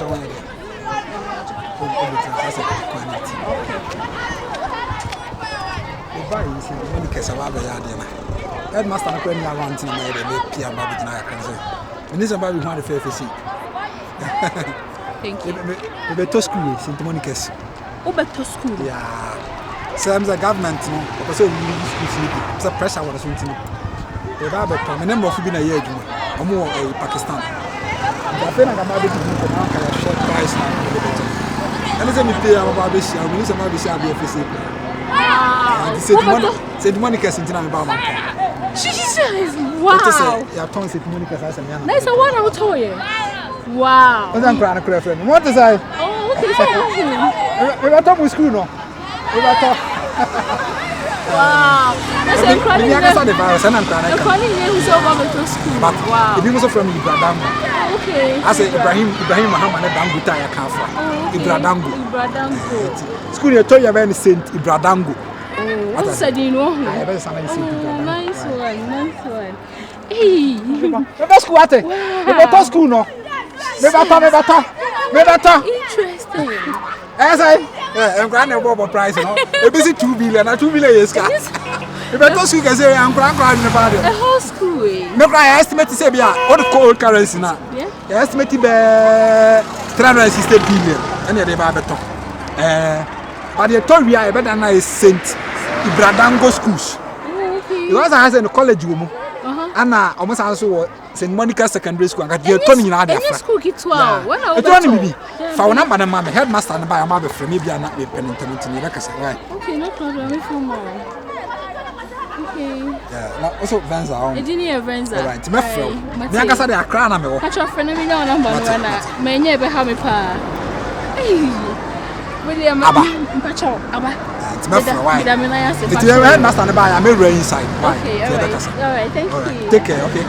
was one day. That's a quality. The buy is when you can survive the yard. Headmaster, I'm going around to my Pia Baby Cancer. And this is about one of the fair seat. Thank you. The better school, St. Monica's. Oh, better school. Yeah. So I'm the government, no, but so it's a pressure on us. The Bible, my number of been a year, or more a Pakistan. I feel like I'm about to do a short price now. And it's a pay about this year, we need some of this year. St. Monica's in Baba. Jesus, wow. Your tongue St. Monica's as a man. That's a one I'll tell you. Wow. I'm crying a friend. What is I? Oh, okay, so we got top with school, no? We got top. Wow. That's incredible. I saw the virus and I'm crying. The calling who's over to school. Wow. If you also from Ibradango. Okay. I say Ibrahim Muhammad Dango Taya Kafa. Ibradango. Ibradango. School you told you about Saint Ibradango. What said you know? I better say Saint Ibradango. Nice one. Hey. Better school ate. Better school no. Better. Interesting. As I'm crying about price, no. A busy 2 billion, 2 billion is car. If I don't speak, I say I'm crying in the father. The whole school. No, I estimate to say, what the cold currency now. Yeah. I estimate to be 360 billion. And they buy better. But the told me I better than I Saint Ibradango schools. Okay. Because I was in the college room. And almost also St. Monica Secondary School. I got Tony in Adia. School kids 12. When I was for number and mamma headmaster and by a mother from maybe I'm not penitent to me. Okay, no problem. Okay. Yeah, also Venza. Engineer Venza. Right, Mefro. Niagasa, they are crying. Catch your friend, me know number one. May never have me pa. William Abba. It's Mefro. Why? It's your headmaster and by a mirror inside. Okay, all right. Thank you. Take care, okay?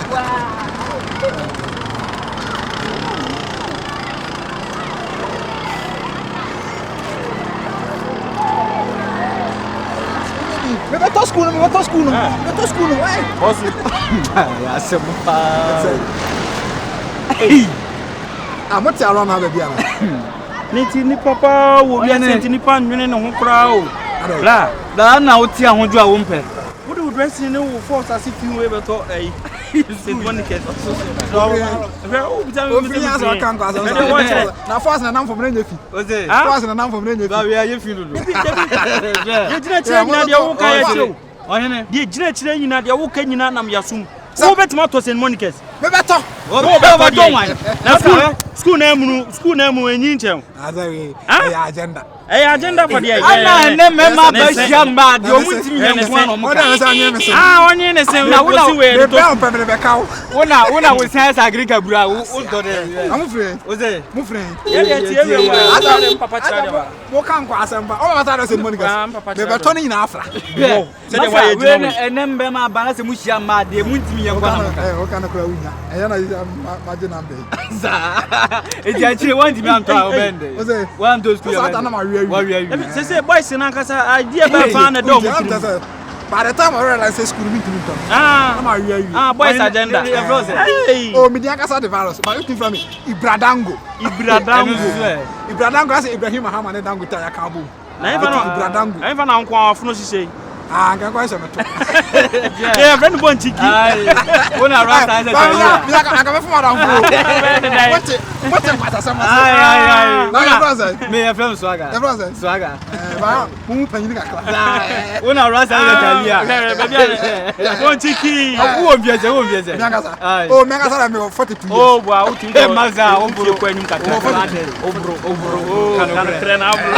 Wow. We better school, why? Yeah, some I'm not around how to be. Niti papa wo ya senti ni pan nwene ne ho kra o. La na wo ti ahonju a wo mpe. Wo do dress ni wo force as if you ever to eh. Saint Monica's. So, na force na nam from Renyefi. Oze. Force na nam from Renyefi. Ba we aye fi lulu. Ye gina chire nyina de wo ka ya chire. Ohene. De gina chire nyina de wo ka nyina nam yasum. Wo betima to Saint Monica's. Me beto. Wo be do wan. Na school na mu enyi nchem. Azawe. Agenda. Agenda for the Ana ne mema ba shamba de omuntimi yanko no mo. Onye ne se na wo si we to. Be on pemele be kawo. Wona we science agrika bura wo do de. Amu friend. Oze. Mu friend. Ye tie we. Ada papa chade ba. Wo kan kwa asamba. O ba ta do Saint Monica's. Be beto ni na afra. Se de wa ye jina we. Enembe ma ba na se mu hia ma de muntimi yanko no. O kan ko awunya. Eya na ma je na be. Za. E dia chire wan di mi anto a obende. Oze. Wan do school. Say boys in Ankasa idea by fan a dog. By the time I realized school meet me. Boys agenda. Oh, me Ankasa the virus. But you from me Ibradango. Ibradango as Ibrahim Muhammad Dango Taya Kabu. Ibradango. I even uncle of no say. Ah, can go some. Yeah, friend one chicken. Una rasta as a I can from around. What's some? Me a film swagger. Swagger. Who penny ka. Una rasta as a One chicken. Who won't be a Oh, Megasa me 42. Oh, wow, tu maza obro kwenyu mkata. Obro. Kana trena obro.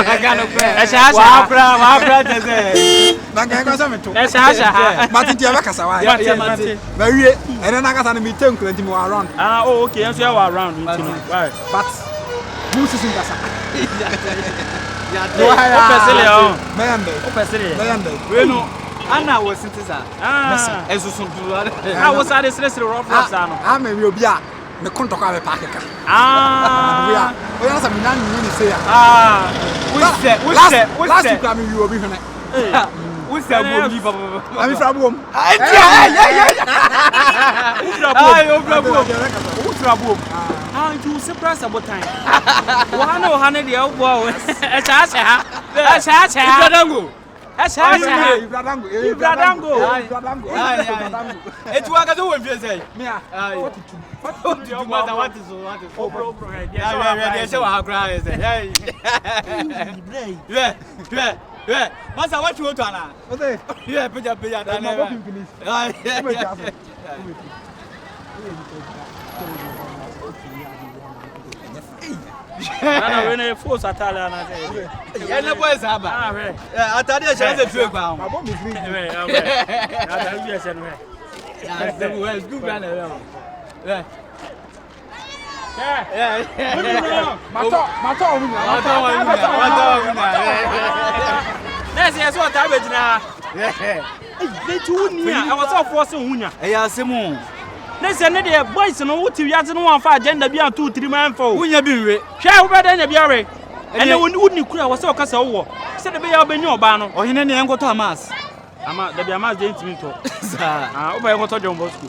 Wa bra teze. Martin Tia Kasa. Very and then I got an meeting to around. Oh, okay, and so you are around. Why? But who's in Kasa? Anna was citizen. As you I was at this restaurant. I'm a real beer. The contact of a packet. We are some young men say, last week you will be here. Who's that boom? I'm from home. want to surprise about time. One the old boy. Ibradango. Ibradango. It's what I do with you say. Me. 42. What is oh, bro. Yes, I cry. Yeah. Master, what you want to know? Okay. Yeah, put up. When I force Italian, I say, yeah, no boys have. I thought you should have a pound. My mom is green. That's the way it's good, man. That's what I was all forcing Wunya. Hey, Simon. Let's send the boys and what you have to know for agenda beyond 2-3 months for. Wunya be shall better than a beer. And then when you could have was so cast over. Said the bear been your banner or in any angle Thomas. I'm at the Biamas didn't mean to. I hope I want to John Bosco.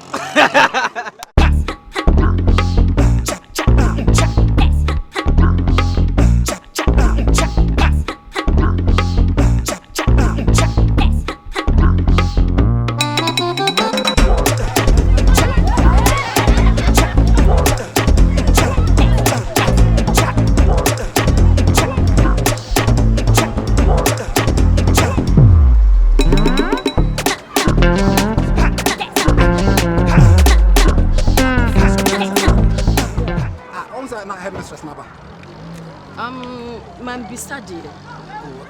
Man, be studying.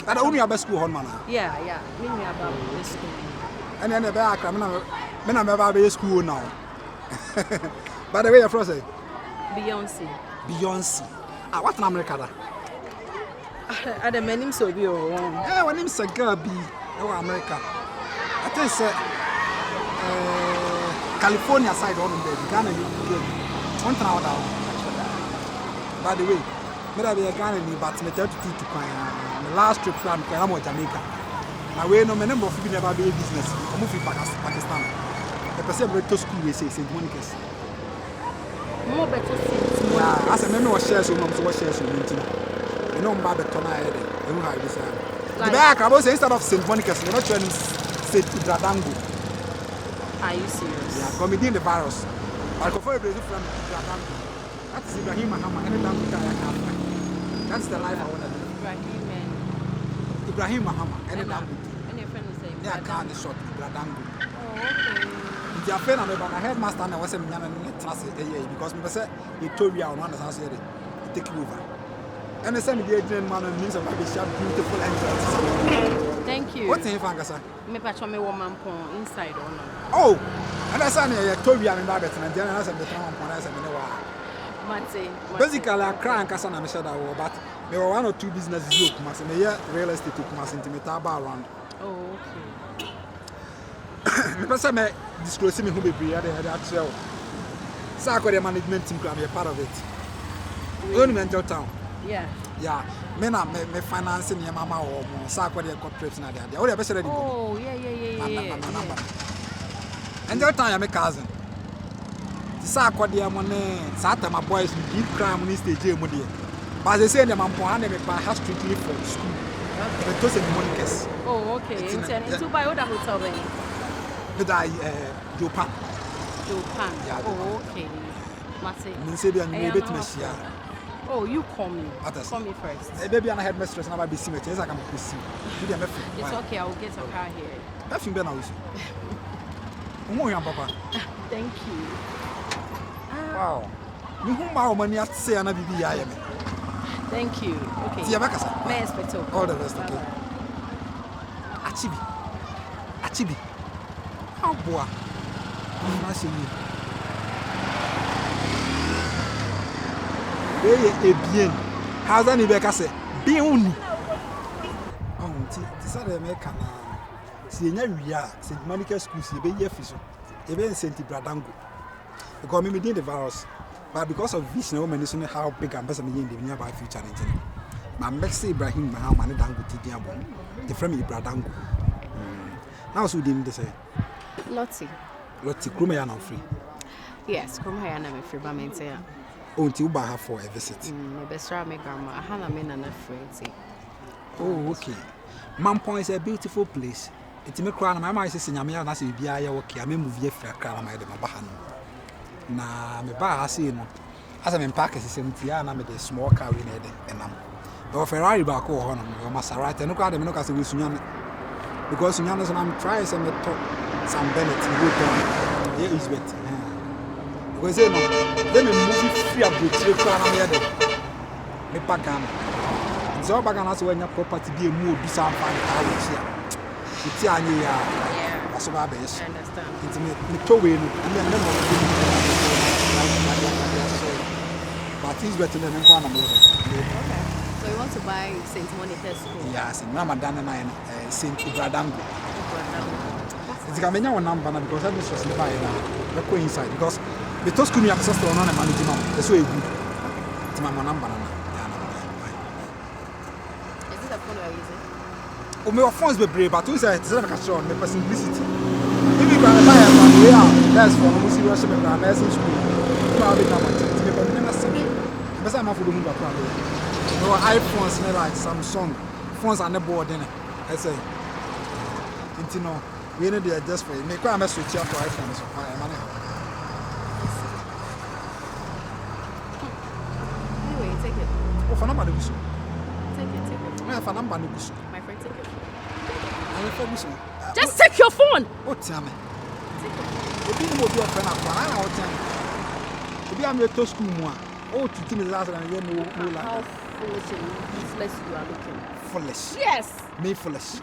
I don't know about school, man. Yeah. Me about the school. And then the back, I'm not about school now. By the way, you're frozen. Beyonce. What's in America? I the name so be oh. Yeah, when name's a girl be America. I think California side on the Ghana. One down. By the way. I be a Ghana, but me 32 to the last trip plan I'm Jamaica. My way no number of people never be a business. I move to Pakistan. The person to school we say St. Monica's. More better St. Yeah, as a member of shares so much shares so many. You know about the tona head. You know how it is. The back I was instead of St. Monica's, you're not trying to say Ibradango. Are you serious? Yeah, comedian the virus. I'll go for a Brazil from Ibradango. That's Ibrahim Mahama and the that's the life I want to live. Ibrahim Mahama. And your friend will say, yeah, I can't short Ibradango. Oh, okay. Your friend and I headmaster and I was a man and translate because we said you told me I want to answer it. Take you over. And the same day, man and means of a beautiful entrance. Thank you. What's in Fangasa? Me patch me woman pon inside or no. Oh, and I said, I told you I'm in Babbitt and then I said the town upon us and basically, I cry and Cassan and Shadow, but there were one or two businesses you must real estate to come into around. Oh, okay. The person may disclose me who be here, they had actual Sarko management team can be a part of it. Only mental town. Yeah. Men are financing your mama or Sarko corporates and the other. Oh, yeah. And that time I'm a cousin. Akwaaba money, Sata my boys will give crime on this stage. But they say the man has strictly from school. But those are the money. Oh, okay. It's by other hotel then. Japan. Yeah. Oh, okay. Oh, you call me. Call me first. Baby, I had mistress and I be seen. It's okay. I will get a car here. That's been also. Papa. Thank you. Wow. You whom money at say and I thank you. Okay. See you all the rest. Okay. Achibi. How boy. I'm see you. Bien. How's any back? Say, be only. Oh, this are the American. See, we are St. Monica School, see, be here, even St. Ibradango. Because me did the virus, but because of this, no man is how big I'm person in the nearby future. My next Ibrahim Mahama and Dango Tidiabo, the friend Ibradango. Now, so didn't say Lottie, Krumayana free. Yes, Krumayana free, but until Uba for a visit. My best friend, my grandma. I had a man and a friend. Oh, okay. Mampong is a beautiful place. It's me crown. My mother says, "Yamia, that's a BI okay. I may move here for a crown. My bahan. Na me ba see no. As I'm in Packers, it's empty. And I'm a small car in it, and I'm. But Ferrari back home, or Maserati. No crowd. No case we Sunyana because Sunyana I'm trying some Bennett. Good time. Here is better. Because no, then me move free up with the crown. I'm here. Me Pagana. So Pagana so when your property be a move, be some fine house here. It's yeah. That's what I understand. It's me towing and then but he's better than one of them. Okay. So you want to buy St. Monica's school? Yes, and Ramadan and I St. Ibradango. It's a Gamania number because I was by the coincide because the Toscany access to another management. That's way good. It's my number. Is it a phone you're using? Oh, my phones be brave, but it's like a show, the simplicity. If you buy a man, that's for the Muslim worship and our school. You are the number, but never see. But I'm for the move around. No iPhones, like Samsung. Phones are not board in it. I say, you know, we need to adjust for it. Make a switch up to iPhones. Anyway, take it. Oh, for number, Take it. my friend, take it. Just take your phone. What time? Obi mo bi ofe na kwa na what time? Obi am to school mu a. Oh, to me last and you know How foolish and useless you are looking. foolish. Yes. Me foolish.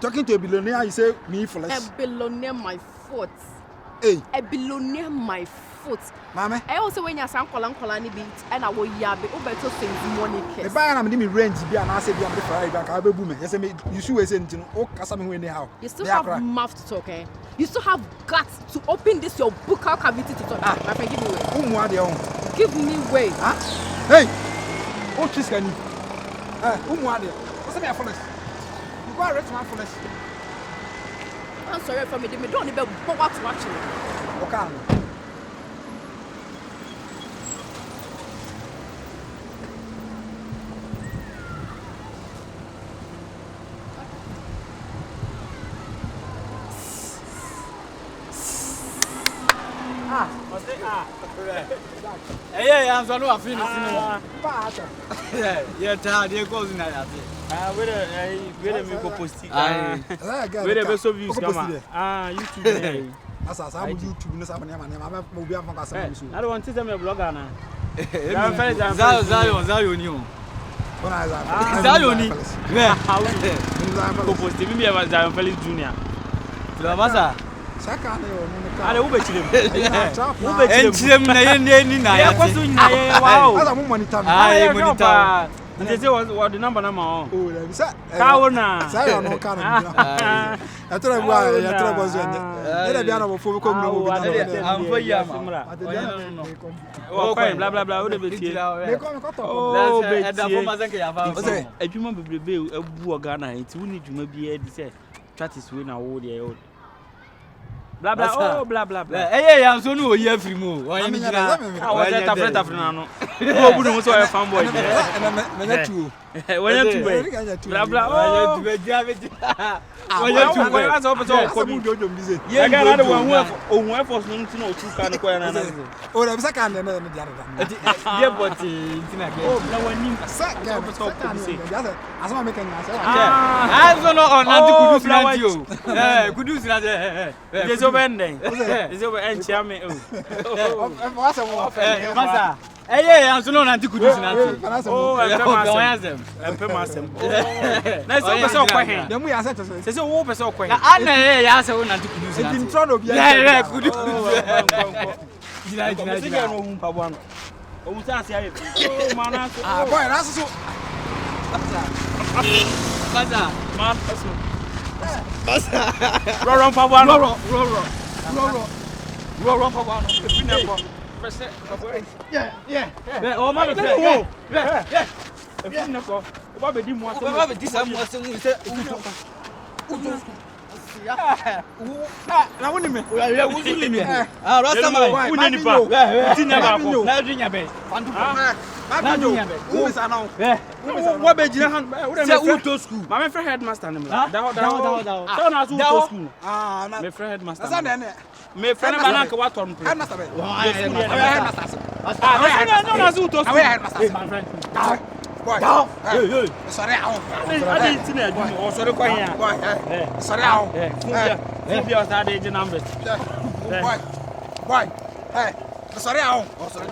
Talking to a billionaire, you say me foolish. A billionaire my foot. Hey, A billionaire my foot. mama. I also when you are kola beat and I will yabe obeto St. Monica's. The buyer am me range bi and I say bi am the Ferrari back I be boom. You say me you should say anything. Oh, kasa me when how. You still have mouth to talk, eh? You still have guts to open this your buccal cavity to talk. My friend, give me way. Umu ade on. Give me way. Huh? Hey. Oh, chis can you? Umu ade. What's me foolish? You go rich man foolish. I'm sorry for me. They don't even bother to watch me. Okay. I'm so no finish yeah, tired. You go in there. Where me go post it. Where the best of views come YouTube. As I said, YouTube, no, I'm be I don't want to tell me a blogger now. Zion. Go post it. Me about Zion Felix Junior. Masa. Ale ubechire. Enchire na ni na ya. Kwaso nyina ye wow. As I'm monitor. Ah, monitor. Ndese what the number na ma o. Oh, let me say. Kawo na. Say you no can. I tell you why, I tell you what's in there. Let be ana for come no be na. Am for ya ma. O kwa bla bla bla o de betie. Me come cut off. Oh, betie. Da for mazan ka ya fa. O say adwuma bebrebe abu oga na nti woni dwuma bi e di say that is we na wo de e bla bla oh bla bla bla ya so no oyi afiri mu o yen gina o je tafreta frina no o bu no so e fanboy je me na tu wanya tu bla bla oh tu be dia be wanya tu be asa o pe so ko bi jojo mbize ye ga na de ohun efforts no nti na o tu ka no ko ya na na o le bisa kan na na dia da dia boti nti na ke oh na wani sa ga so ko bi se asama me kan na sa so no on na kudu sinati o kudu sinati bending. Is over and chame. What's a masa. I'm so no anti kudu sinati. Oh, I'm pemasem. Na so person kwa hen. Dem we asset. Se wo person kwa hen. Na ana ya say won anti kudu sinati. Intro no bia. Yeah, kudu. Jina no hu pabo no. O mu sa asia ye. Oh, mana so. Ah, boy, that's so. Masa. Man person. Masa. Run pabo Roll pabo no. If we never. Yeah. Oh, man. Yeah. If we never. O ba be di mo aso. O ba be di sam mo aso mu se. Na woni me. Ya wuzu ni me. Ah, rasta ma. Unya nipa. Tinya ba ko. Na dunya be. Fandu pa. Ma binyo. Wo sa na wo. Wo be jina han. Say who to school? Ma me frɛ headmaster ne me. Da. So na so to school. Ah, na. Me frɛ headmaster. Asa na ne. Me frɛ ne ba na ka wa torn play. Headmaster be. Headmaster. Ah, na so to school. Headmaster. My friend. Boy. Hey. Sorry ahun. Ade ntina adwuma. O sɔre kwan ya. Boy. Sorry ahun. Fun bia sa de jina mbet. Boy. Hey. Sorry ahun. Sorry.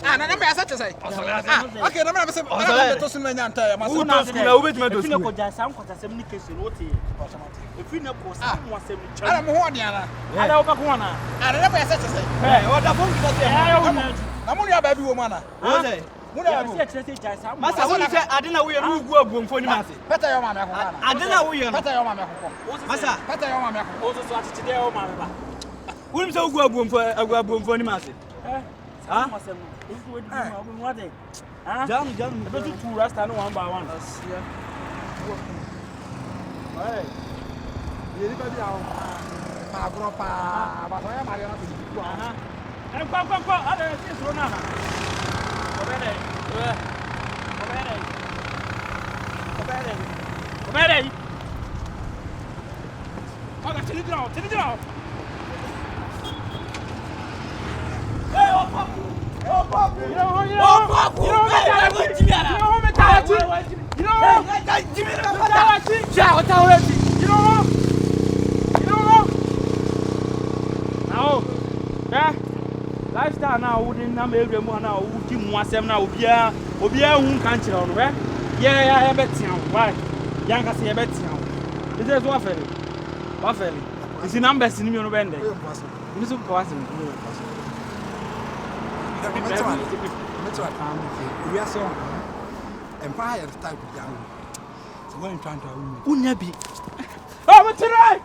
Ah, na me asa chese. Ah, okay, na me say. Na to sunu nya nta ya. Ma Who to school? Who bet me to school? Fina ko ja sam kwata sem ni kesi no te. Fina ko sam mo asem ni chan. Ala mo ho dia na. Ada wo ba ko na. Ala na me asa chese. Eh, o da fon ko te. Ya wo na. Na mo ya ba bi wo ma na. Wo say. Masa woni se ade na wo ye no gu abuomfo ni mase. Peta yo ma me ko na. Ade na wo ye no. Peta yo ma me ko. Masa peta yo ma me ko. O so so atete de wo ma me ba. Woni se gu abuomfo ni mase. Ha? Masem no. O gu edi ma wo mo ade. Ha? Jam be tu two rasta no one by one. Asia. Hey. Ye ni ba bi awo. Pa gro pa. Ba so ya ma re na to di ku ana. Kwa. Ade si so na na. Come here. Olha, tira de novo. Ei, ô papo! Lifestyle now wouldn't number every one now would give more sem now be a who can't chill on where? Yeah, I bet you why? Young as a bet you. Is that what fairly? Is the numbers in your bend? This is possible. We are so empire type of young. So when trying to Unyabi. Oh, what's right?